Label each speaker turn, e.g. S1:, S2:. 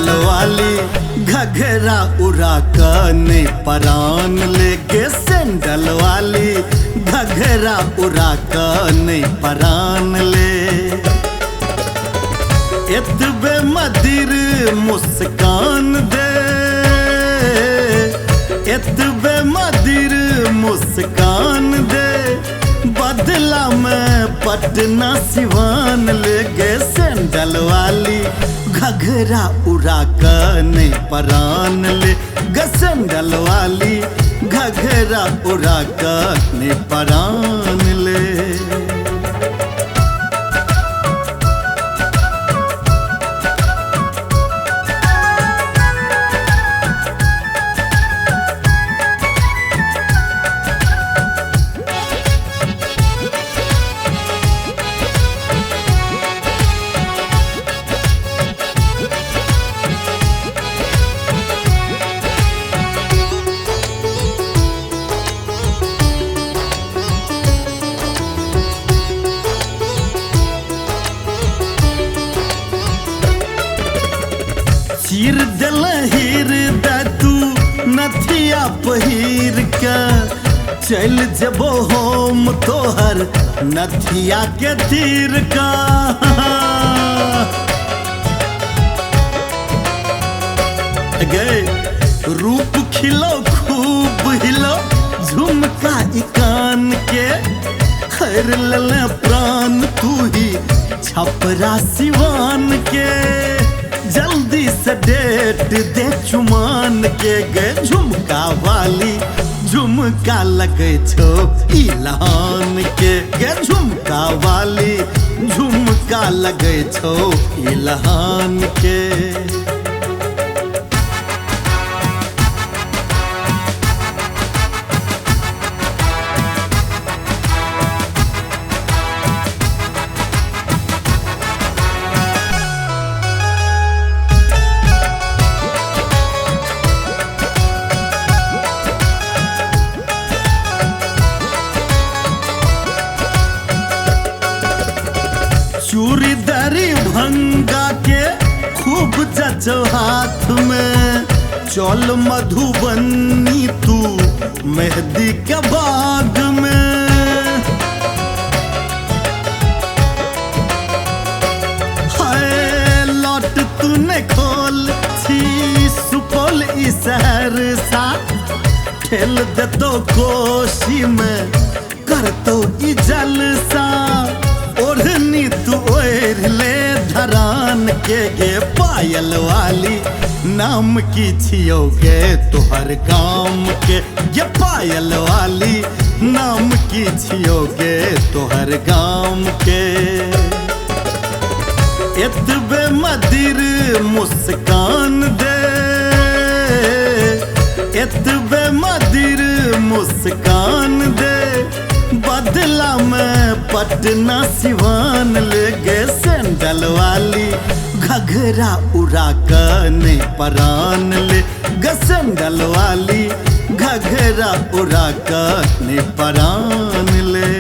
S1: Sandal वाली घघरा उड़ा कने परान लेके सैंडल वाली घघरा उड़ा कने परान ले। एतबे मदिर मुस्कान दे, एतबे मदिर मुस्कान दे, बदला में पटना सिवान ले गए सैंडल वाली घघरा उड़ा कने परान ले। सैंडल वाली घघरा उड़ा कने परान ले। चीर दिल हीर दे तू नथिया पहिर के, चल जबो होम तोहर नथिया के तीर का। गए रूप खिलो खूब हिलो झुमका इकान के, खैर लले प्राण तू ही छपरा सिवान के। जल्दी से डेट दे चुमान के गए झुमका वाली झुमका लगे छो इलान के गे झुमका वाली झुमका लगे छो इलान के। चूड़ी दरी भंगा के खूब जचो हाथ में, चल मधुबनी तू मेहंदी के बाग में। हाय लौट तूने खोल छी सुपौल ई शहर सा, ठेल दे तो कोशी में कर तो ई जलसा। ओढ़नी तू ओढ़ ले धरान के गे पायल वाली नाम की छियोगे तोहर गाम के। ये पायल वाली नाम की छियोगे तोहर गाम के। एतबे मदिर मुस्कान दे, एतबे मदिर मुस्कान दे, बदला में पटना सिवान ले गए सैंडल वाली घघरा उड़ा कने परान ले। सैंडल वाली घघरा उड़ा कने परान ले।